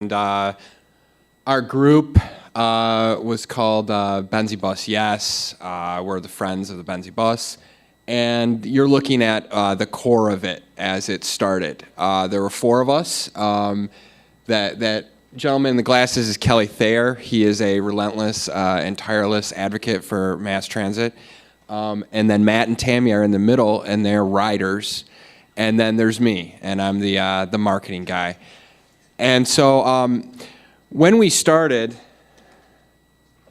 And our group was called Benzie Bus Yes. We're the friends of the Benzie Bus. And you're looking at the core of it as it started. There were four of us. That gentleman in the glasses is Kelly Thayer. He is a relentless and tireless advocate for mass transit. And then Matt and Tammy are in the middle, and they're riders. And then there's me, and I'm the marketing guy. And so when we started,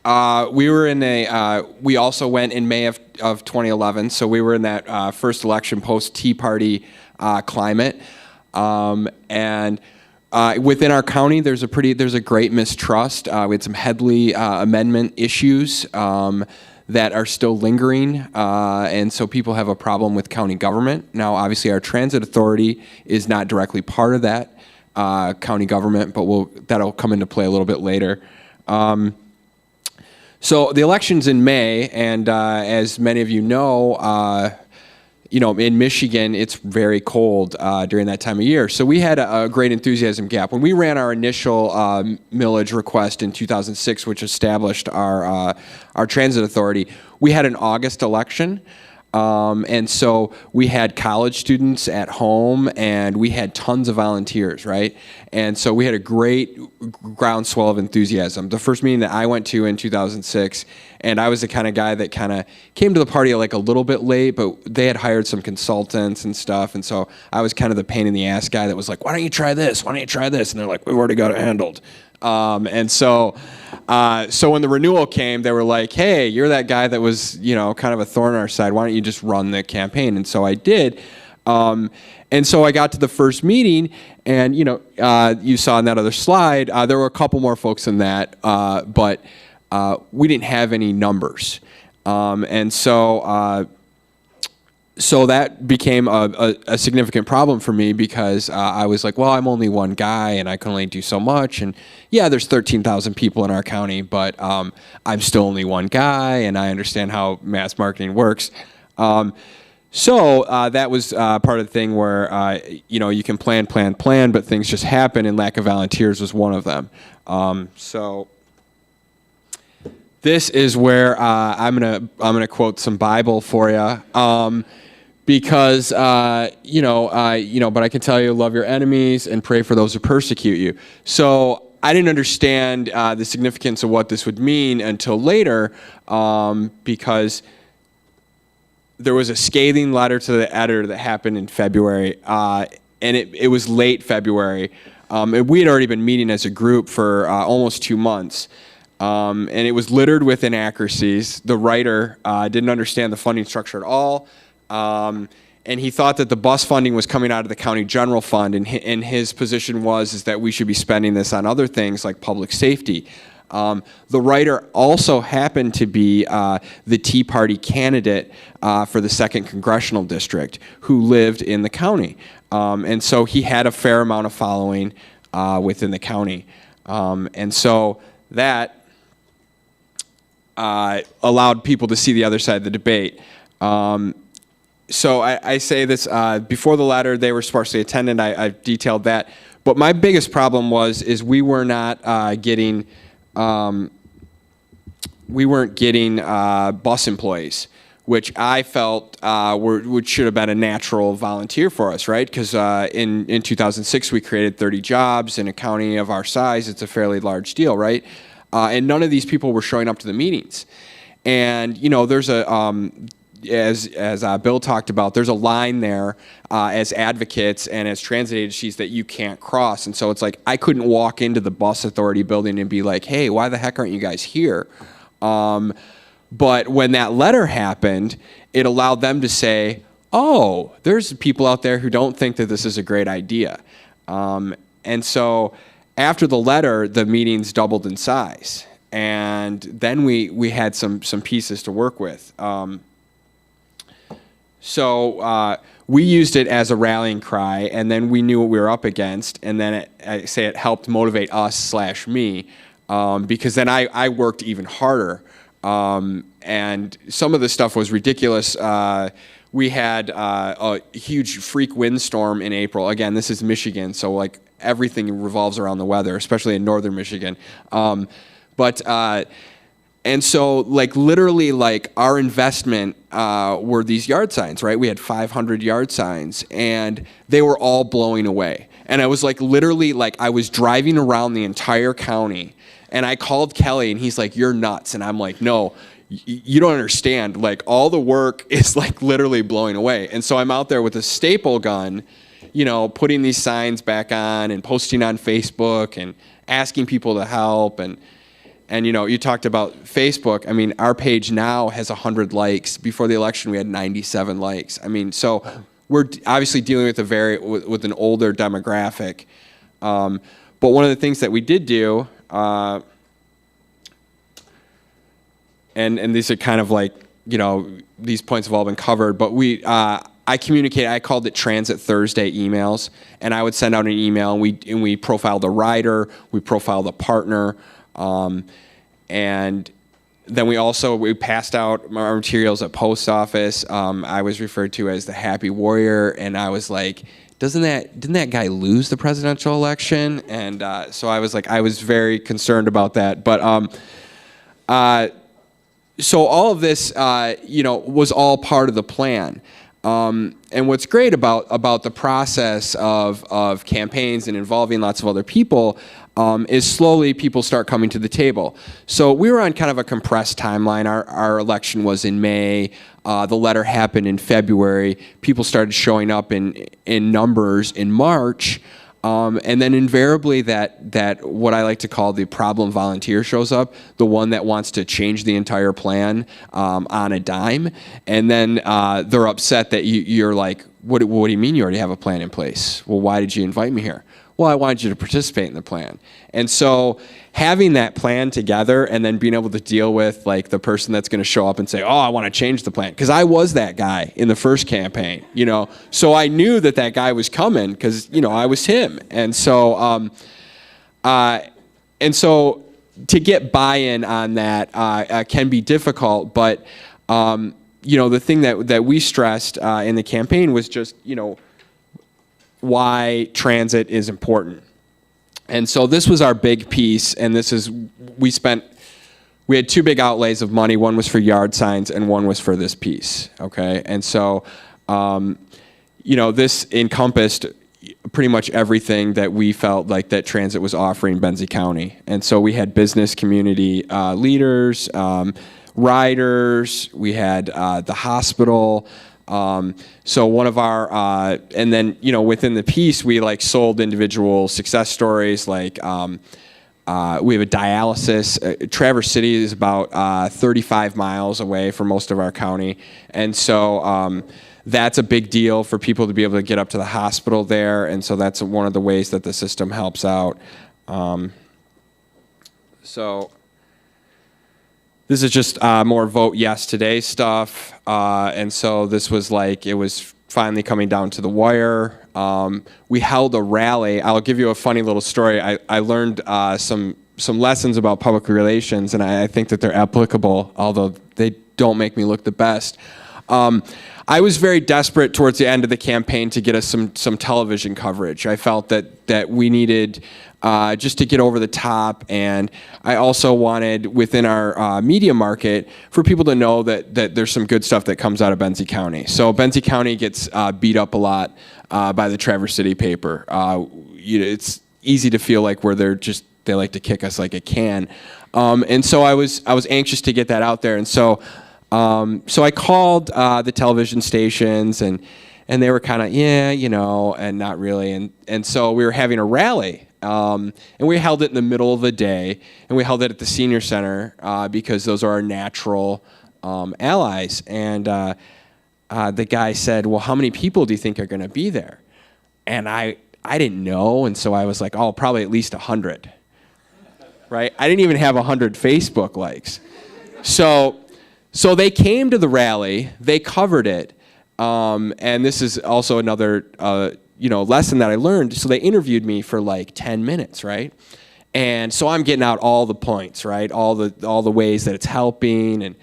we were in we also went in May of 2011, so we were in that first election post-Tea Party climate. And within our county, there's a great mistrust. We had some Headley Amendment issues that are still lingering, and so people have a problem with county government. Now, obviously, our transit authority is not directly part of that county government, but that'll come into play a little bit later. So the election's in May, and as many of you know, in Michigan, it's very cold during that time of year. So we had a great enthusiasm gap. When we ran our initial millage request in 2006, which established our transit authority, we had an August election. And so we had college students at home, and we had tons of volunteers, right? And so we had a great groundswell of enthusiasm. The first meeting that I went to in 2006, and I was the kind of guy that kind of came to the party like a little bit late, but they had hired some consultants and stuff, and so I was kind of the pain in the ass guy that was like, why don't you try this? Why don't you try this? And they're like, we've already got it handled. And so when the renewal came, they were like, hey, you're that guy that was, kind of a thorn in our side. Why don't you just run the campaign? And so I did. And so I got to the first meeting, and, you saw in that other slide, there were a couple more folks than that, but we didn't have any numbers. And so that became a significant problem for me because I was like, well, I'm only one guy and I can only do so much. And yeah, there's 13,000 people in our county, but I'm still only one guy and I understand how mass marketing works. So that was part of the thing where, you can plan, but things just happen, and lack of volunteers was one of them. So this is where I'm gonna quote some Bible for you. Because, but I can tell you, love your enemies and pray for those who persecute you. So I didn't understand the significance of what this would mean until later, because there was a scathing letter to the editor that happened in February, and it was late February. And we had already been meeting as a group for almost 2 months. And it was littered with inaccuracies. The writer didn't understand the funding structure at all. And he thought that the bus funding was coming out of the county general fund, and his position is that we should be spending this on other things like public safety. The writer also happened to be the Tea Party candidate for the 2nd Congressional District who lived in the county. And so he had a fair amount of following within the county. And so that allowed people to see the other side of the debate. So I say this, before the letter, they were sparsely attended. I've detailed that. But my biggest problem is we were not getting, we weren't getting bus employees, which I felt which should have been a natural volunteer for us, right? Because in 2006, we created 30 jobs. In a county of our size, it's a fairly large deal, right? And none of these people were showing up to the meetings. And, there's as Bill talked about, there's a line there as advocates and as transit agencies that you can't cross. And so it's like I couldn't walk into the bus authority building and be like, hey, why the heck aren't you guys here? But when that letter happened, it allowed them to say, oh, there's people out there who don't think that this is a great idea. And so after the letter, the meetings doubled in size. And then we had some pieces to work with. So we used it as a rallying cry, and then we knew what we were up against, and then it helped motivate us/me, because then I worked even harder, and some of the stuff was ridiculous. We had a huge freak windstorm in April. Again, this is Michigan, so like everything revolves around the weather, especially in northern Michigan. And so, like, literally, like, our investment were these yard signs, right? We had 500 yard signs, and they were all blowing away. And I was, like, literally, like, I was driving around the entire county, and I called Kelly, and he's like, "You're nuts." And I'm like, "No, you don't understand. Like, all the work is, like, literally blowing away." And so I'm out there with a staple gun, you know, putting these signs back on and posting on Facebook and asking people to help. And you know, you talked about Facebook. I mean, our page now has 100 likes. Before the election, we had 97 likes. I mean, so we're obviously dealing with with an older demographic. But one of the things that we did do, and these are kind of like, you know, these points have all been covered. But I communicated. I called it Transit Thursday emails, and I would send out an email, and we profiled a rider, we profiled a partner. And then we passed out our materials at post office. I was referred to as the Happy Warrior, and I was like, didn't that guy lose the presidential election? And so I was like, I was very concerned about that. But so all of this, you know, was all part of the plan. And what's great about the process of campaigns and involving lots of other people is slowly people start coming to the table. So we were on kind of a compressed timeline. Our election was in May. The letter happened in February. People started showing up in numbers in March. And then invariably that what I like to call the problem volunteer shows up, the one that wants to change the entire plan on a dime. And then they're upset that you're like, what do you mean you already have a plan in place? Well, why did you invite me here? Well, I wanted you to participate in the plan. And so having that plan together and then being able to deal with like the person that's going to show up and say, "Oh, I want to change the plan." Because I was that guy in the first campaign, you know. So I knew that guy was coming because, you know, I was him. And so to get buy-in on that can be difficult. But, you know, the thing that we stressed in the campaign was just, you know, why transit is important. And so this was our big piece, and we had two big outlays of money. One was for yard signs and one was for this piece, okay? And so, you know, this encompassed pretty much everything that we felt like that transit was offering Benzie County. And so we had business community leaders, riders, we had the hospital. So one of our, and then, you know, within the piece, we like sold individual success stories. Like, we have a dialysis. Traverse City is about 35 miles away from most of our county. And so that's a big deal for people to be able to get up to the hospital there. And so that's one of the ways that the system helps out. So this is just more Vote Yes Today stuff. And so this was like, it was finally coming down to the wire. We held a rally. I'll give you a funny little story. I learned some lessons about public relations, and I think that they're applicable, although they don't make me look the best. I was very desperate towards the end of the campaign to get us some television coverage. I felt that we needed just to get over the top, and I also wanted within our media market for people to know that there's some good stuff that comes out of Benzie County. So Benzie County gets beat up a lot by the Traverse City paper. You know, it's easy to feel like they like to kick us like a can, and so I was anxious to get that out there, and so I called the television stations, and they were kind of, yeah, you know, and not really, and so we were having a rally. And we held it in the middle of the day, and we held it at the senior center because those are our natural allies. And the guy said, "Well, how many people do you think are going to be there?" And I didn't know, and so I was like, "Oh, probably at least 100." Right? I didn't even have 100 Facebook likes. So they came to the rally, they covered it, and this is also another lesson that I learned. So they interviewed me for like 10 minutes, right? And so I'm getting out all the points, right? All the ways that it's helping,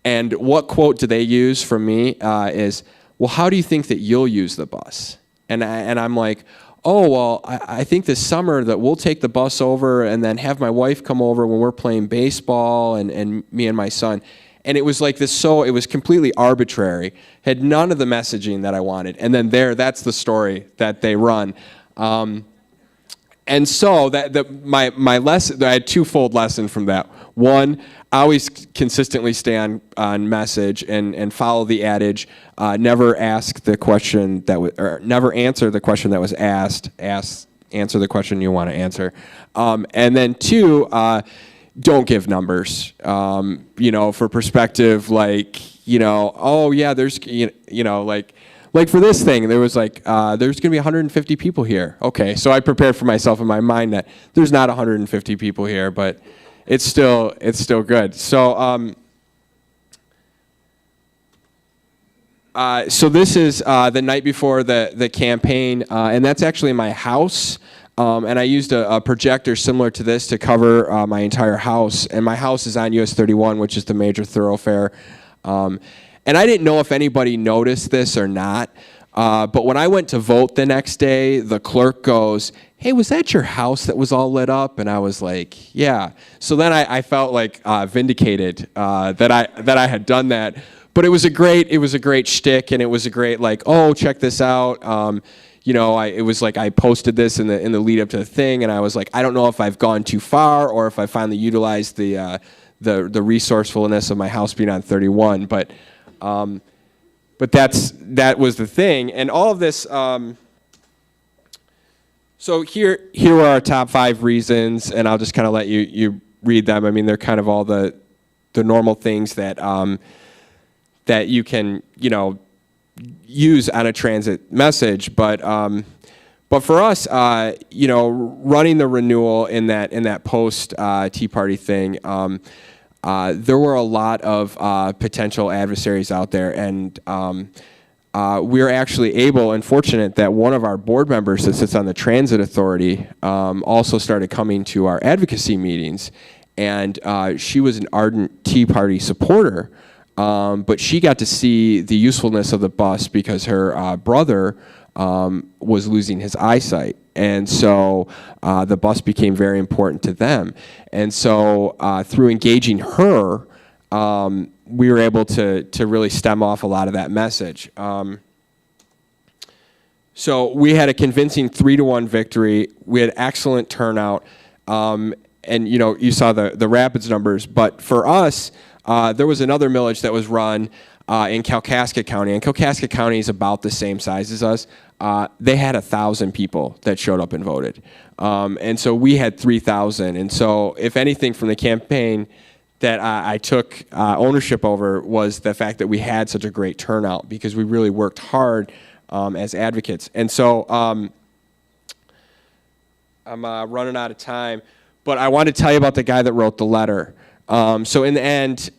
and what quote do they use from me is, "Well, how do you think that you'll use the bus?" And I'm like, oh, well, I think this summer that we'll take the bus over and then have my wife come over when we're playing baseball and me and my son. And it was like this, so it was completely arbitrary, had none of the messaging that I wanted. And then that's the story that they run. And so my lesson, I had twofold lesson from that. One, I always consistently stay on message and follow the adage, never ask the question or never answer the question that was asked, answer the question you want to answer. And then two, don't give numbers, for perspective, oh yeah, there's, like for this thing, there was there's going to be 150 people here. Okay, so I prepared for myself in my mind that there's not 150 people here, but it's still good. So, so this is the night before the campaign, and that's actually my house. And I used a projector similar to this to cover my entire house. And my house is on US 31, which is the major thoroughfare. And I didn't know if anybody noticed this or not. But when I went to vote the next day, the clerk goes, "Hey, was that your house that was all lit up?" And I was like, "Yeah." So then I felt like vindicated that I had done that. But it was a great shtick, and it was a great oh, check this out. It was like I posted this in the lead up to the thing, and I was like, I don't know if I've gone too far or if I finally utilized the resourcefulness of my house being on 31, but that was the thing, and all of this. So here are our top 5 reasons, and I'll just kind of let you read them. I mean, they're kind of all the normal things that that you can use on a transit message, but for us, running the renewal in that post Tea Party thing, there were a lot of potential adversaries out there, and we were actually able and fortunate that one of our board members that sits on the Transit Authority also started coming to our advocacy meetings, and she was an ardent Tea Party supporter. But she got to see the usefulness of the bus because her brother was losing his eyesight. And so the bus became very important to them. And so through engaging her, we were able to really stem off a lot of that message. So we had a convincing 3-1 victory. We had excellent turnout. And you saw the Rapids numbers. But for us, there was another millage that was run in Kalkaska County, and Kalkaska County is about the same size as us. They had 1,000 people that showed up and voted, and so we had 3,000. And so, if anything from the campaign that I took ownership over was the fact that we had such a great turnout because we really worked hard as advocates. And so, I'm running out of time, but I want to tell you about the guy that wrote the letter. So in the end,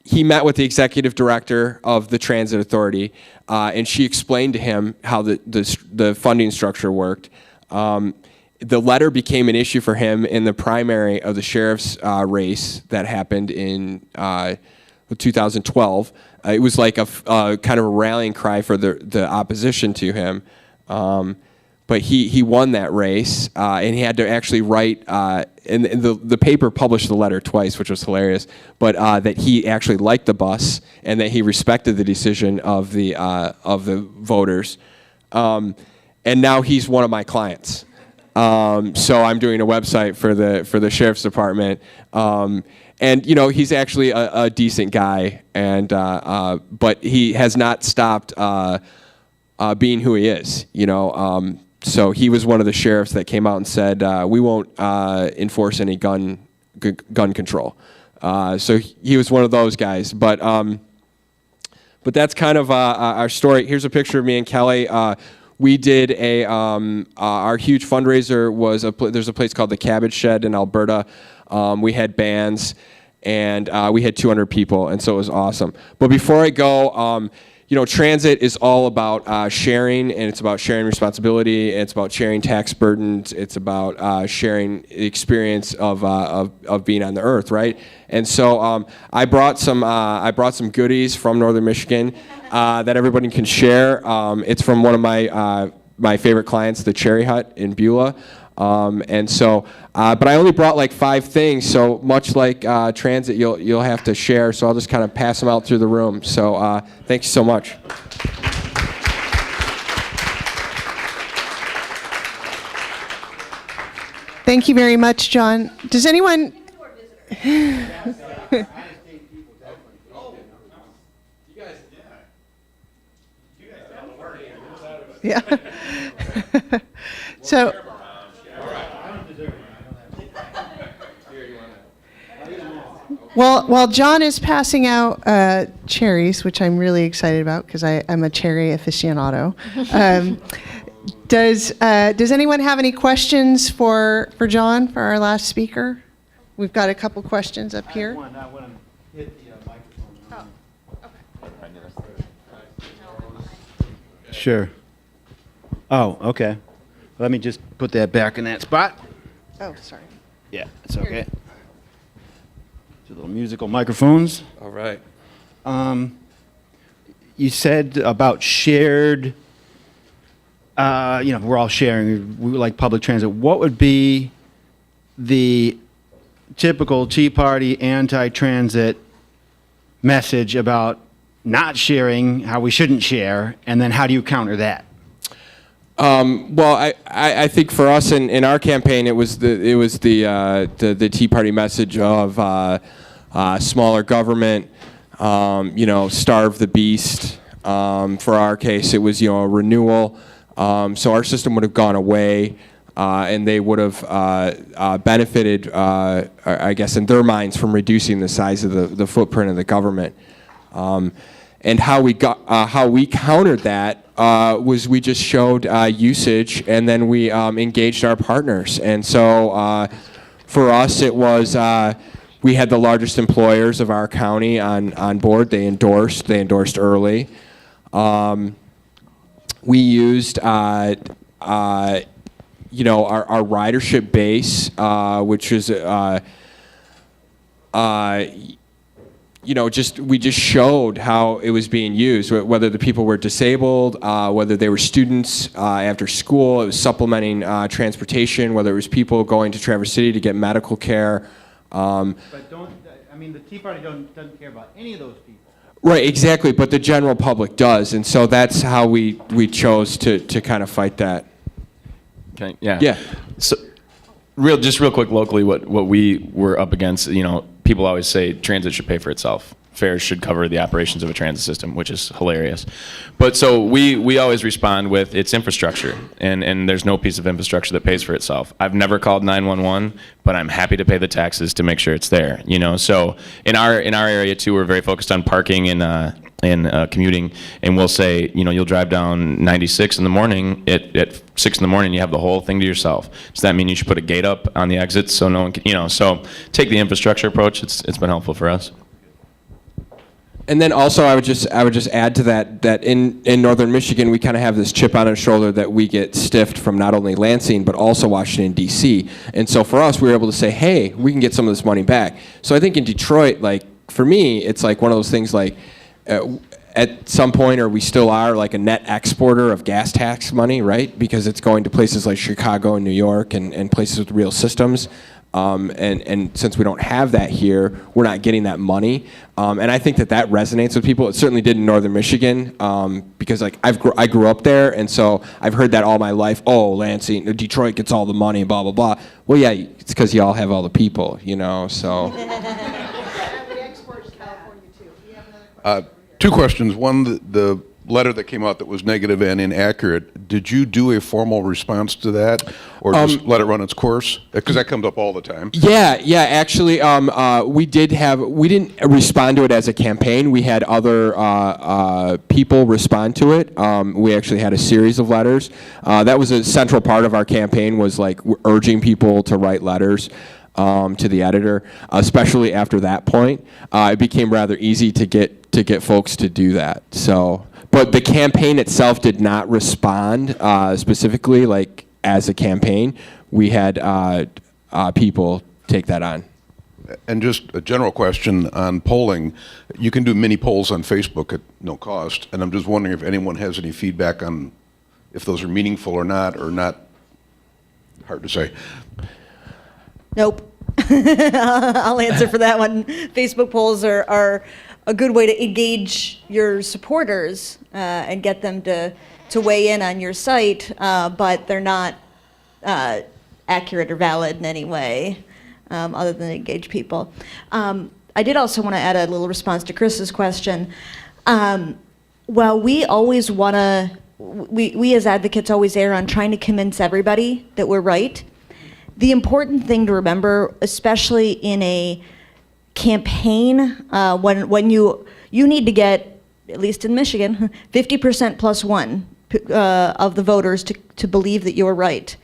he met with the executive director of the Transit Authority, and she explained to him how the funding structure worked. The letter became an issue for him in the primary of the sheriff's race that happened in 2012. It was like a kind of a rallying cry for the opposition to him. But he won that race, and he had to actually write, and the paper published the letter twice, which was hilarious, but that he actually liked the bus and that he respected the decision of the voters. And now he's one of my clients. So I'm doing a website for the sheriff's department. And he's actually a decent guy, and but he has not stopped being who he is. So he was one of the sheriffs that came out and said, we won't enforce any gun control. So he was one of those guys. But that's kind of our story. Here's a picture of me and Kelly. We did our huge fundraiser was there's a place called the Cabbage Shed in Alberta. We had bands, and we had 200 people, and so it was awesome. But before I go, transit is all about sharing, and it's about sharing responsibility, and it's about sharing tax burdens, it's about sharing the experience of being on the earth, right? And so I brought some goodies from Northern Michigan that everybody can share. It's from one of my my favorite clients, the Cherry Hut in Beulah. And so, but I only brought like 5 things, so much like transit, you'll have to share, so I'll just kind of pass them out through the room. So thank you so much. Thank you very much, John. Does anyone... Yeah. So... While John is passing out cherries, which I'm really excited about because I'm a cherry aficionado, does anyone have any questions for John, for our last speaker? We've got a couple questions up here. I want to hit the microphone. Sure. Oh, okay. Let me just put that back in that spot. Oh, sorry. Yeah, it's okay. Two little musical microphones. All right. You said about shared, we're all sharing, we like public transit. What would be the typical Tea Party anti-transit message about not sharing, how we shouldn't share, and then how do you counter that? Well, I think for us in our campaign, it was the Tea Party message of smaller government, starve the beast. For our case, it was a renewal. So our system would have gone away, and they would have benefited, I guess, in their minds, from reducing the size of the footprint of the government. And how we countered that was we just showed usage, and then we engaged our partners. And so for us, it was we had the largest employers of our county on board. They endorsed early. We used our ridership base, which is we just showed how it was being used, whether the people were disabled, whether they were students after school, it was supplementing transportation, whether it was people going to Traverse City to get medical care. But the Tea Party doesn't care about any of those people. Right, exactly, but the general public does, and so that's how we chose to kind of fight that. Okay, yeah. Yeah. So, real quick, locally, what we were up against, people always say transit should pay for itself. Fares should cover the operations of a transit system, which is hilarious. But so we always respond with it's infrastructure, and there's no piece of infrastructure that pays for itself. I've never called 911, but I'm happy to pay the taxes to make sure it's there. So in our area too, we're very focused on parking and commuting, and we'll say, you'll drive down 96 in the morning. At 6 in the morning, you have the whole thing to yourself. Does that mean you should put a gate up on the exits so no one can, so take the infrastructure approach. It's been helpful for us. And then also, I would just add to that in northern Michigan, we kind of have this chip on our shoulder that we get stiffed from not only Lansing but also Washington D.C. And so for us, we were able to say, hey, we can get some of this money back. So I think in Detroit, like for me, it's like one of those things like. At some point, or we still are, like a net exporter of gas tax money, right? Because it's going to places like Chicago and New York and places with real systems. And since we don't have that here, we're not getting that money. And I think that resonates with people. It certainly did in northern Michigan, because like I grew up there, and so I've heard that all my life. Oh, Lansing, Detroit gets all the money, blah blah blah. Well, yeah, it's because y'all have all the people, So. Two questions. One, the letter that came out that was negative and inaccurate, did you do a formal response to that, or just let it run its course? Because that comes up all the time. Yeah. Actually, we didn't respond to it as a campaign. We had other people respond to it. We actually had a series of letters. That was a central part of our campaign, was like urging people to write letters to the editor, especially after that point. It became rather easy to get folks to do that. So, but the campaign itself did not respond specifically, like as a campaign. We had people take that on. And just a general question on polling. You can do mini polls on Facebook at no cost, and I'm just wondering if anyone has any feedback on if those are meaningful or not, hard to say. Nope. I'll answer for that one. Facebook polls are a good way to engage your supporters and get them to weigh in on your site, but they're not accurate or valid in any way other than engage people. I did also want to add a little response to Chris's question. While we always want to, we as advocates always err on trying to convince everybody that we're right, the important thing to remember, especially in a campaign, when you need to get, at least in Michigan, 50% plus one of the voters to believe that you're right.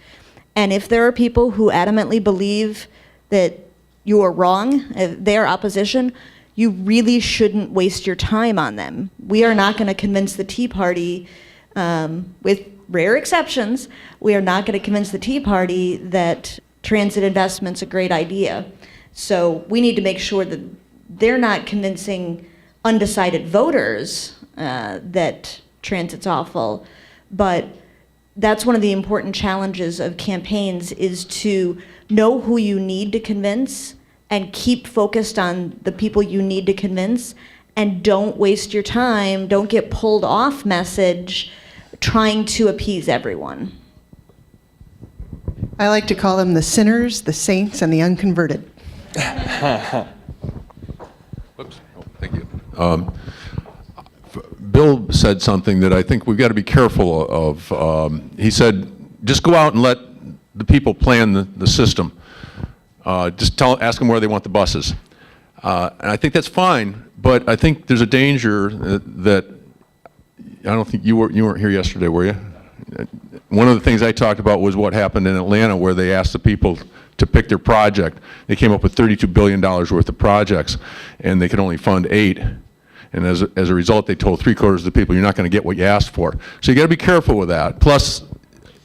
And if there are people who adamantly believe that you are wrong, if they are opposition, you really shouldn't waste your time on them. We are not going to convince the Tea Party, with rare exceptions, we are not going to convince the Tea Party that transit investment's a great idea. So we need to make sure that they're not convincing undecided voters that transit's awful. But that's one of the important challenges of campaigns, is to know who you need to convince and keep focused on the people you need to convince, and don't waste your time, don't get pulled off message trying to appease everyone. I like to call them the sinners, the saints, and the unconverted. Oops. Oh, thank you. Bill said something that I think we've got to be careful of. He said, just go out and let the people plan the system. Just ask them where they want the buses. And I think that's fine, but I think there's a danger that, I don't think you weren't here yesterday, were you? One of the things I talked about was what happened in Atlanta, where they asked the people to pick their project. They came up with $32 billion worth of projects, and they could only fund 8. And as a result, they told 3/4 of the people, you're not going to get what you asked for. So you got to be careful with that. Plus,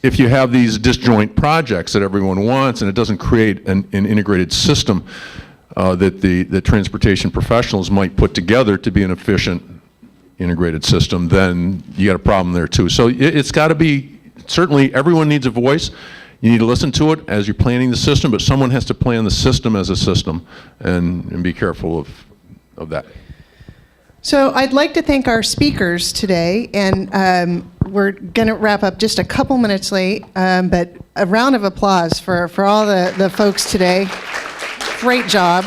if you have these disjoint projects that everyone wants, and it doesn't create an integrated system that the transportation professionals might put together to be an efficient integrated system, then you got a problem there too. So it's got to be, certainly everyone needs a voice. You need to listen to it as you're planning the system, but someone has to plan the system as a system, and be careful of that. So I'd like to thank our speakers today, and we're going to wrap up just a couple minutes late, but a round of applause for all the folks today. Great job.